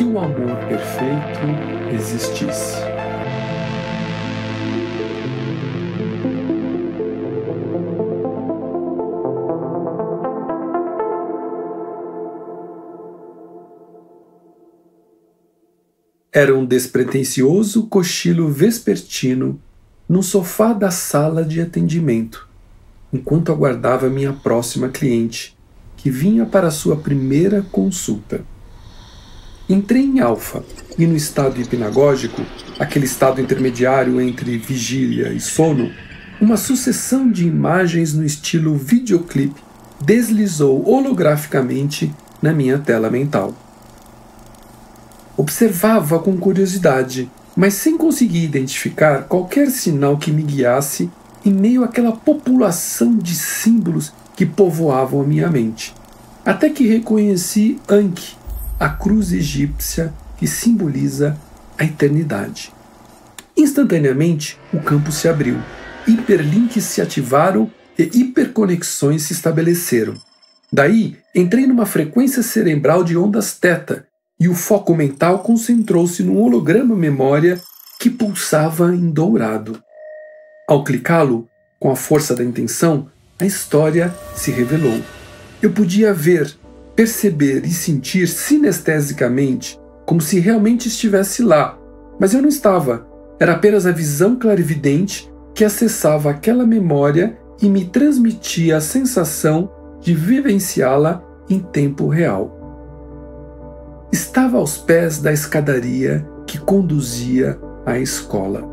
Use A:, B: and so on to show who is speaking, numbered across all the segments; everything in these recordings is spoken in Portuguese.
A: o amor perfeito existisse. Era um despretensioso cochilo vespertino no sofá da sala de atendimento, enquanto aguardava minha próxima cliente, que vinha para sua primeira consulta. Entrei em alfa e no estado hipnagógico, aquele estado intermediário entre vigília e sono, uma sucessão de imagens no estilo videoclipe deslizou holograficamente na minha tela mental. Observava com curiosidade, mas sem conseguir identificar qualquer sinal que me guiasse em meio àquela população de símbolos que povoavam a minha mente. Até que reconheci Anki, a cruz egípcia que simboliza a eternidade. Instantaneamente, o campo se abriu, hiperlinks se ativaram e hiperconexões se estabeleceram. Daí, entrei numa frequência cerebral de ondas θ, e o foco mental concentrou-se num holograma memória que pulsava em dourado. Ao clicá-lo, com a força da intenção, a história se revelou. Eu podia ver, perceber e sentir sinestesicamente, como se realmente estivesse lá, mas eu não estava. Era apenas a visão clarividente que acessava aquela memória e me transmitia a sensação de vivenciá-la em tempo real. Estava aos pés da escadaria que conduzia à escola.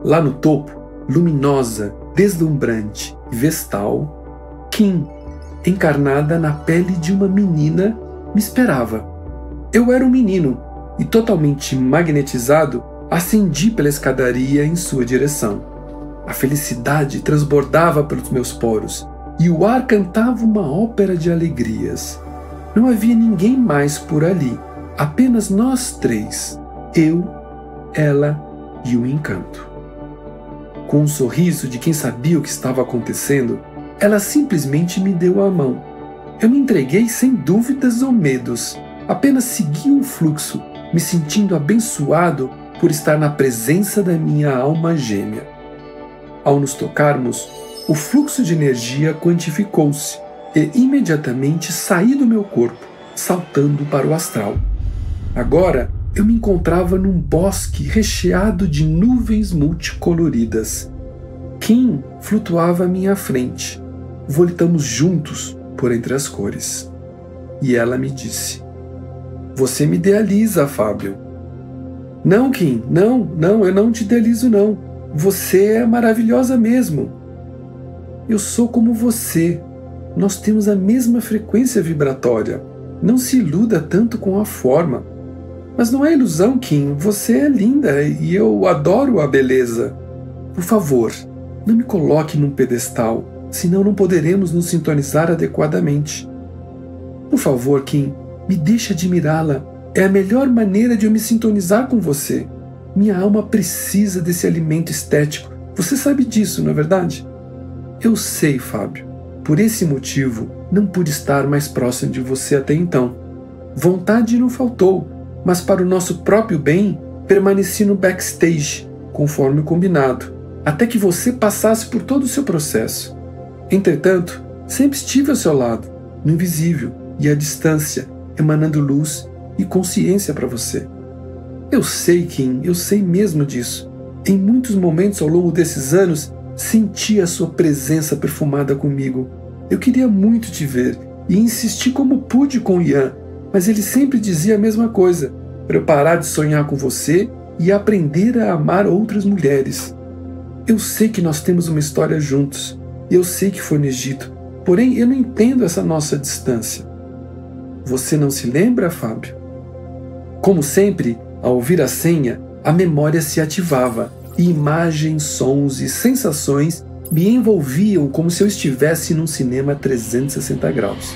A: Lá no topo, luminosa, deslumbrante e vestal, Kim, encarnada na pele de uma menina, me esperava. Eu era um menino e, totalmente magnetizado, ascendi pela escadaria em sua direção. A felicidade transbordava pelos meus poros e o ar cantava uma ópera de alegrias. Não havia ninguém mais por ali, apenas nós três, eu, ela e o encanto. Com um sorriso de quem sabia o que estava acontecendo, ela simplesmente me deu a mão. Eu me entreguei sem dúvidas ou medos, apenas segui o fluxo, me sentindo abençoado por estar na presença da minha alma gêmea. Ao nos tocarmos, o fluxo de energia quantificou-se e imediatamente saí do meu corpo, saltando para o astral. Agora eu me encontrava num bosque recheado de nuvens multicoloridas. Kim flutuava à minha frente. Voltamos juntos por entre as cores. E ela me disse: "Você me idealiza, Fábio." "Não, Kim, não, eu não te idealizo não. Você é maravilhosa mesmo." "Eu sou como você. Nós temos a mesma frequência vibratória. Não se iluda tanto com a forma." "Mas não é ilusão, Kim. Você é linda e eu adoro a beleza. Por favor, não me coloque num pedestal, senão não poderemos nos sintonizar adequadamente. Por favor, Kim, me deixe admirá-la. É a melhor maneira de eu me sintonizar com você. Minha alma precisa desse alimento estético. Você sabe disso, não é verdade?" "Eu sei, Fábio. Por esse motivo, não pude estar mais próximo de você até então. Vontade não faltou, mas para o nosso próprio bem, permaneci no backstage, conforme o combinado, até que você passasse por todo o seu processo. Entretanto, sempre estive ao seu lado, no invisível e à distância, emanando luz e consciência para você. Eu sei, Kim, eu sei mesmo disso. Em muitos momentos ao longo desses anos, senti a sua presença perfumada comigo. Eu queria muito te ver e insisti como pude com Ian, mas ele sempre dizia a mesma coisa, para eu parar de sonhar com você e aprender a amar outras mulheres. Eu sei que nós temos uma história juntos, e eu sei que foi no Egito, porém eu não entendo essa nossa distância. Você não se lembra, Fábio?" Como sempre, ao ouvir a senha, a memória se ativava, e imagens, sons e sensações me envolviam como se eu estivesse num cinema 360 graus.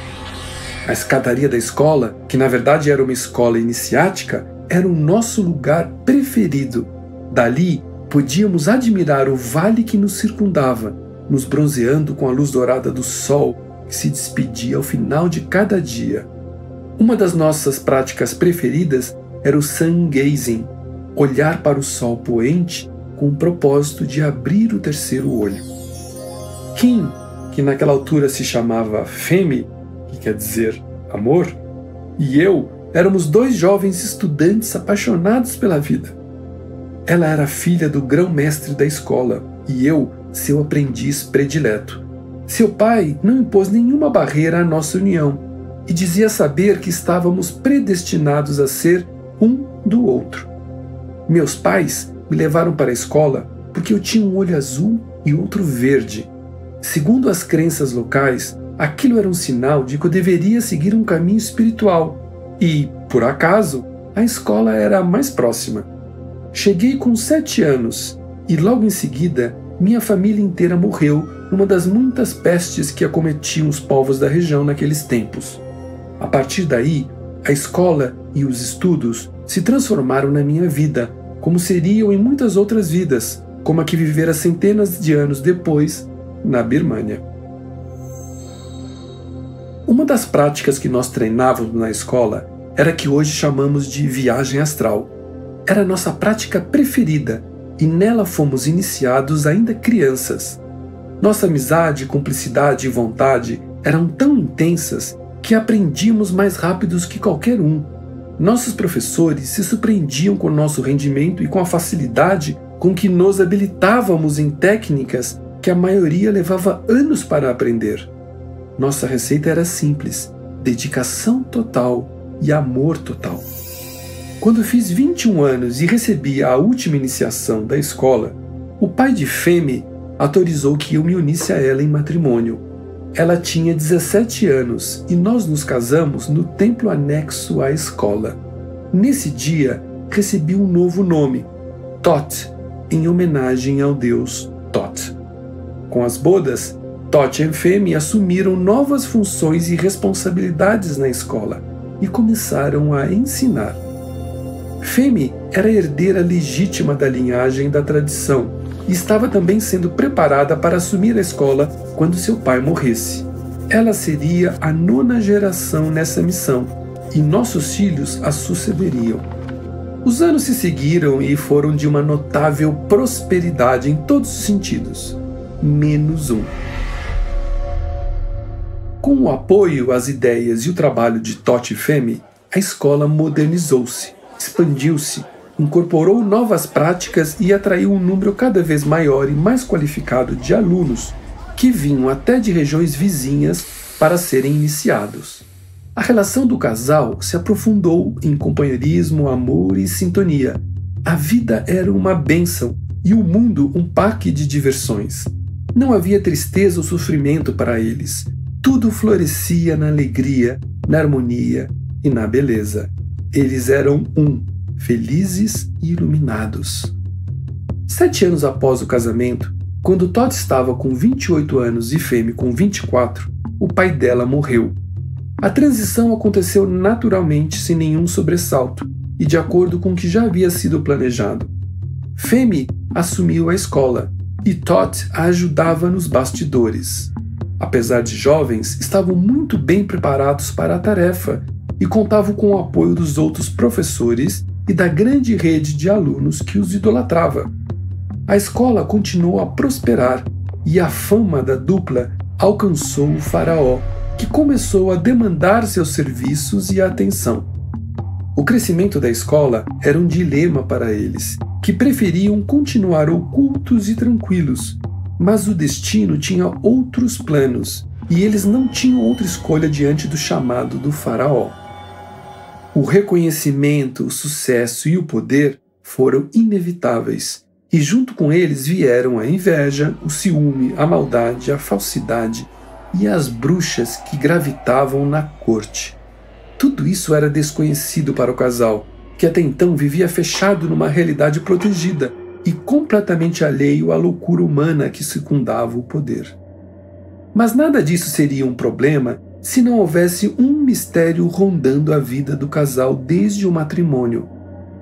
A: A escadaria da escola, que na verdade era uma escola iniciática, era o nosso lugar preferido. Dali, podíamos admirar o vale que nos circundava, nos bronzeando com a luz dourada do sol que se despedia ao final de cada dia. Uma das nossas práticas preferidas era o sun gazing, olhar para o sol poente com o propósito de abrir o terceiro olho. Kim, que naquela altura se chamava Femi, que quer dizer amor, e eu éramos dois jovens estudantes apaixonados pela vida. Ela era filha do grão-mestre da escola e eu, seu aprendiz predileto. Seu pai não impôs nenhuma barreira à nossa união e dizia saber que estávamos predestinados a ser um do outro. Meus pais me levaram para a escola porque eu tinha um olho azul e outro verde. Segundo as crenças locais, aquilo era um sinal de que eu deveria seguir um caminho espiritual e, por acaso, a escola era a mais próxima. Cheguei com 7 anos e logo em seguida minha família inteira morreu numa das muitas pestes que acometiam os povos da região naqueles tempos. A partir daí, a escola e os estudos se transformaram na minha vida, como seriam em muitas outras vidas, como a que vivera centenas de anos depois na Birmânia. Uma das práticas que nós treinávamos na escola era que hoje chamamos de viagem astral. Era a nossa prática preferida e nela fomos iniciados ainda crianças. Nossa amizade, cumplicidade e vontade eram tão intensas que aprendíamos mais rápidos que qualquer um. Nossos professores se surpreendiam com nosso rendimento e com a facilidade com que nos habilitávamos em técnicas que a maioria levava anos para aprender. Nossa receita era simples: dedicação total e amor total. Quando fiz 21 anos e recebi a última iniciação da escola, o pai de Femi autorizou que eu me unisse a ela em matrimônio. Ela tinha 17 anos e nós nos casamos no templo anexo à escola. Nesse dia, recebi um novo nome, Tot, em homenagem ao deus Tot. Com as bodas, Tot e Femi assumiram novas funções e responsabilidades na escola e começaram a ensinar. Femi era a herdeira legítima da linhagem da tradição e estava também sendo preparada para assumir a escola quando seu pai morresse. Ela seria a 9ª geração nessa missão e nossos filhos a sucederiam. Os anos se seguiram e foram de uma notável prosperidade em todos os sentidos, menos um. Com o apoio às ideias e o trabalho de Tot e Femi, a escola modernizou-se, expandiu-se, incorporou novas práticas e atraiu um número cada vez maior e mais qualificado de alunos que vinham até de regiões vizinhas para serem iniciados. A relação do casal se aprofundou em companheirismo, amor e sintonia. A vida era uma bênção e o mundo um parque de diversões. Não havia tristeza ou sofrimento para eles. Tudo florescia na alegria, na harmonia e na beleza. Eles eram felizes e iluminados. 7 anos após o casamento, quando Tot estava com 28 anos e Femi com 24, o pai dela morreu. A transição aconteceu naturalmente, sem nenhum sobressalto, e de acordo com o que já havia sido planejado. Femi assumiu a escola, e Tot a ajudava nos bastidores. Apesar de jovens, estavam muito bem preparados para a tarefa e contavam com o apoio dos outros professores e da grande rede de alunos que os idolatrava. A escola continuou a prosperar e a fama da dupla alcançou o faraó, que começou a demandar seus serviços e atenção. O crescimento da escola era um dilema para eles, que preferiam continuar ocultos e tranquilos, mas o destino tinha outros planos e eles não tinham outra escolha diante do chamado do faraó. O reconhecimento, o sucesso e o poder foram inevitáveis, e junto com eles vieram a inveja, o ciúme, a maldade, a falsidade e as bruxas que gravitavam na corte. Tudo isso era desconhecido para o casal, que até então vivia fechado numa realidade protegida e completamente alheio à loucura humana que circundava o poder. Mas nada disso seria um problema se não houvesse um mistério rondando a vida do casal desde o matrimônio.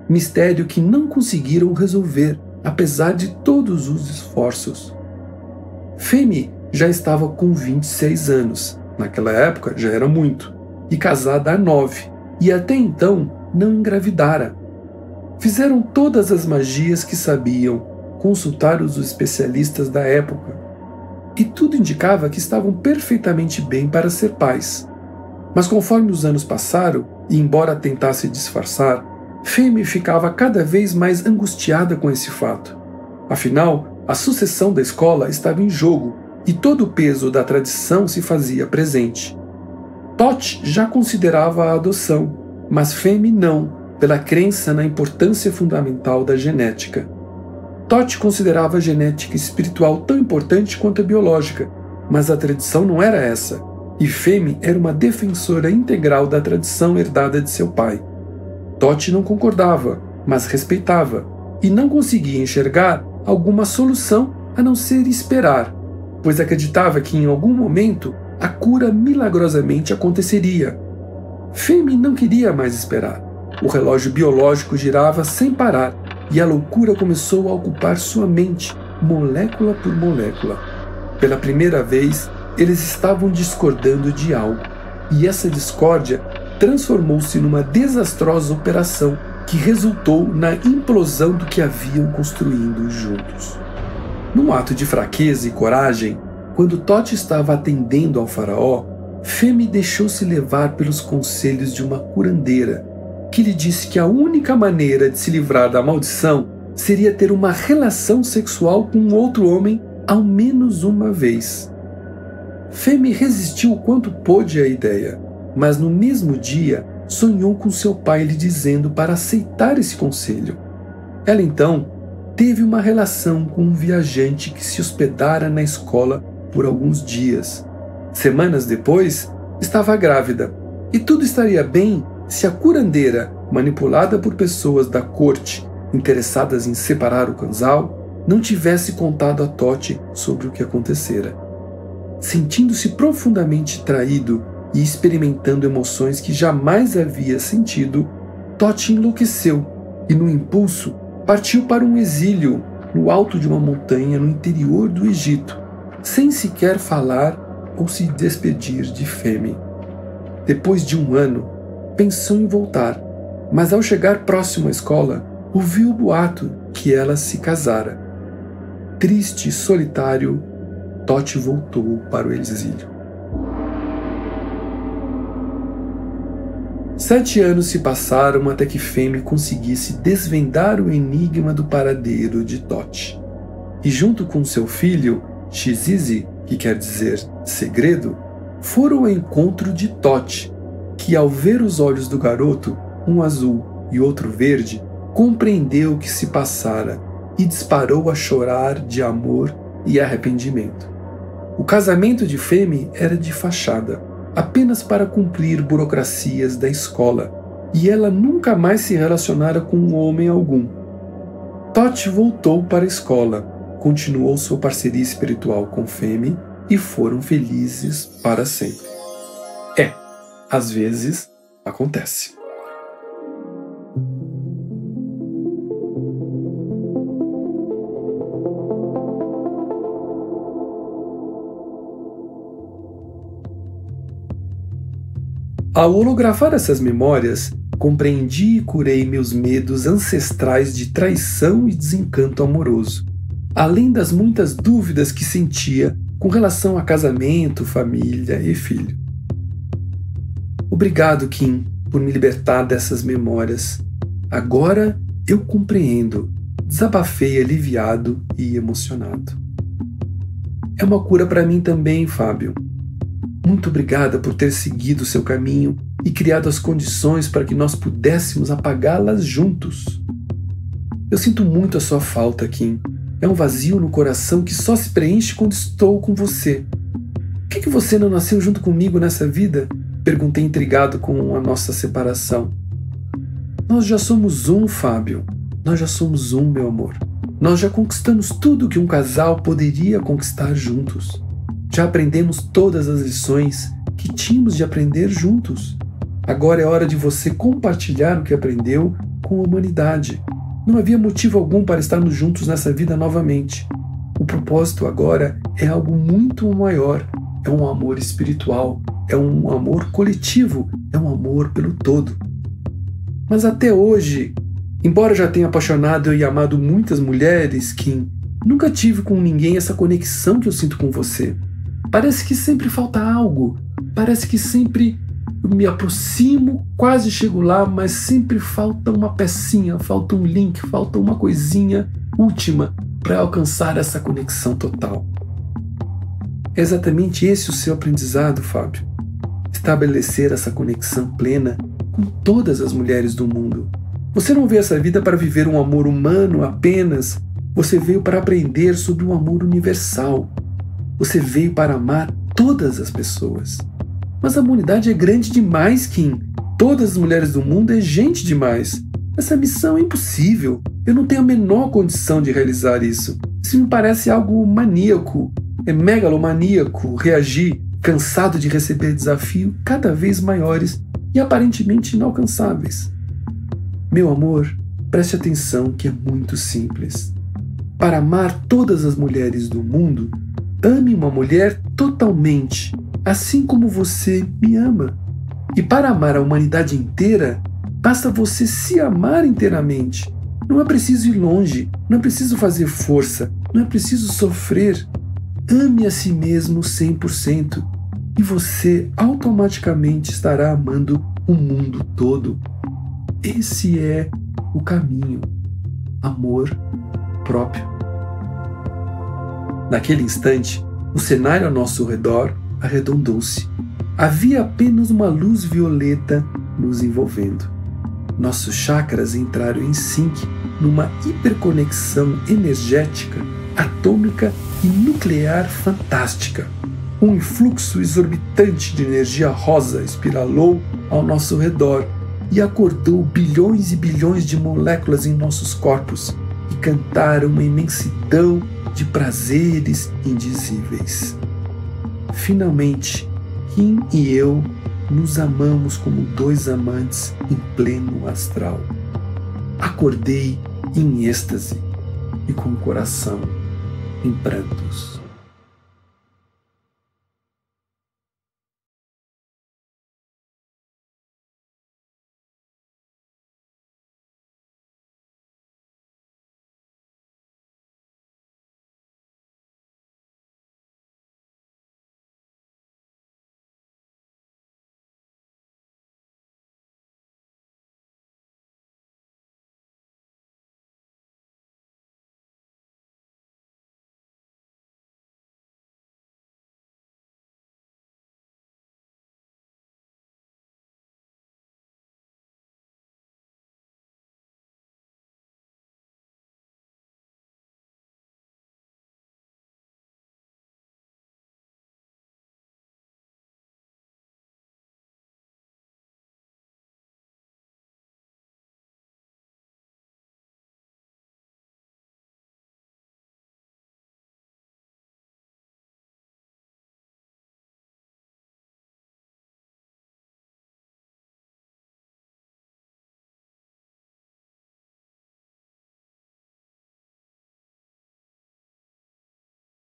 A: Mistério que não conseguiram resolver, apesar de todos os esforços. Femi já estava com 26 anos, naquela época já era muito, e casada há 9, e até então não engravidara. Fizeram todas as magias que sabiam, consultaram os especialistas da época, e tudo indicava que estavam perfeitamente bem para ser pais. Mas conforme os anos passaram, e embora tentasse disfarçar, Femi ficava cada vez mais angustiada com esse fato. Afinal, a sucessão da escola estava em jogo e todo o peso da tradição se fazia presente. Totti já considerava a adoção, mas Femi não, pela crença na importância fundamental da genética. Totti considerava a genética espiritual tão importante quanto a biológica, mas a tradição não era essa, e Femi era uma defensora integral da tradição herdada de seu pai. Totti não concordava, mas respeitava, e não conseguia enxergar alguma solução a não ser esperar, pois acreditava que em algum momento a cura milagrosamente aconteceria. Femi não queria mais esperar. O relógio biológico girava sem parar e a loucura começou a ocupar sua mente, molécula por molécula. Pela primeira vez, eles estavam discordando de algo, e essa discórdia transformou-se numa desastrosa operação que resultou na implosão do que haviam construído juntos. Num ato de fraqueza e coragem, quando Totti estava atendendo ao faraó, Femi deixou-se levar pelos conselhos de uma curandeira, que lhe disse que a única maneira de se livrar da maldição seria ter uma relação sexual com outro homem ao menos uma vez. Femi resistiu o quanto pôde à ideia, mas no mesmo dia sonhou com seu pai lhe dizendo para aceitar esse conselho. Ela então teve uma relação com um viajante que se hospedara na escola por alguns dias. Semanas depois, estava grávida, e tudo estaria bem se a curandeira, manipulada por pessoas da corte interessadas em separar o casal, não tivesse contado a Totti sobre o que acontecera. Sentindo-se profundamente traído e experimentando emoções que jamais havia sentido, Totti enlouqueceu e, no impulso, partiu para um exílio no alto de uma montanha no interior do Egito, sem sequer falar ou se despedir de Femi. Depois de um ano, pensou em voltar, mas ao chegar próximo à escola, ouviu o boato que ela se casara. Triste e solitário, Totti voltou para o exílio. 7 anos se passaram até que Femi conseguisse desvendar o enigma do paradeiro de Totti. E junto com seu filho, Xizizi, que quer dizer segredo, foram ao encontro de Totti, que ao ver os olhos do garoto, um azul e outro verde, compreendeu o que se passara e disparou a chorar de amor e arrependimento. O casamento de Femi era de fachada, apenas para cumprir burocracias da escola, e ela nunca mais se relacionara com homem algum. Totti voltou para a escola, continuou sua parceria espiritual com Femi e foram felizes para sempre. Às vezes acontece. Ao holografar essas memórias, compreendi e curei meus medos ancestrais de traição e desencanto amoroso, além das muitas dúvidas que sentia com relação a casamento, família e filho. Obrigado, Kim, por me libertar dessas memórias. Agora eu compreendo. Desabafei aliviado e emocionado. É uma cura para mim também, Fábio. Muito obrigada por ter seguido seu caminho e criado as condições para que nós pudéssemos apagá-las juntos. Eu sinto muito a sua falta, Kim. É um vazio no coração que só se preenche quando estou com você. Por que você não nasceu junto comigo nessa vida? Perguntei intrigado com a nossa separação. Nós já somos um, Fábio. Nós já somos um, meu amor. Nós já conquistamos tudo que um casal poderia conquistar juntos. Já aprendemos todas as lições que tínhamos de aprender juntos. Agora é hora de você compartilhar o que aprendeu com a humanidade. Não havia motivo algum para estarmos juntos nessa vida novamente. O propósito agora é algo muito maior. É um amor espiritual, é um amor coletivo, é um amor pelo todo. Mas até hoje, embora já tenha apaixonado e amado muitas mulheres, Kim, nunca tive com ninguém essa conexão que eu sinto com você. Parece que sempre falta algo. Parece que sempre eu me aproximo, quase chego lá, mas sempre falta uma pecinha, falta um link, falta uma coisinha última para alcançar essa conexão total. É exatamente esse o seu aprendizado, Fábio. Estabelecer essa conexão plena com todas as mulheres do mundo. Você não veio essa vida para viver um amor humano apenas. Você veio para aprender sobre um amor universal. Você veio para amar todas as pessoas. Mas a humanidade é grande demais, Kim. Todas as mulheres do mundo é gente demais. Essa missão é impossível. Eu não tenho a menor condição de realizar isso. Isso me parece algo maníaco. É megalomaníaco reagir, cansado de receber desafios cada vez maiores e aparentemente inalcançáveis. Meu amor, preste atenção que é muito simples. Para amar todas as mulheres do mundo, ame uma mulher totalmente, assim como você me ama. E para amar a humanidade inteira, basta você se amar inteiramente. Não é preciso ir longe, não é preciso fazer força, não é preciso sofrer. Ame a si mesmo 100% e você automaticamente estará amando o mundo todo. Esse é o caminho. Amor próprio. Naquele instante, o cenário ao nosso redor arredondou-se. Havia apenas uma luz violeta nos envolvendo. Nossos chakras entraram em sync numa hiperconexão energética, atômica e nuclear fantástica. Um influxo exorbitante de energia rosa espiralou ao nosso redor e acordou bilhões e bilhões de moléculas em nossos corpos e cantaram uma imensidão de prazeres indizíveis. Finalmente, Kim e eu nos amamos como dois amantes em pleno astral. Acordei em êxtase e com o coração em prantos.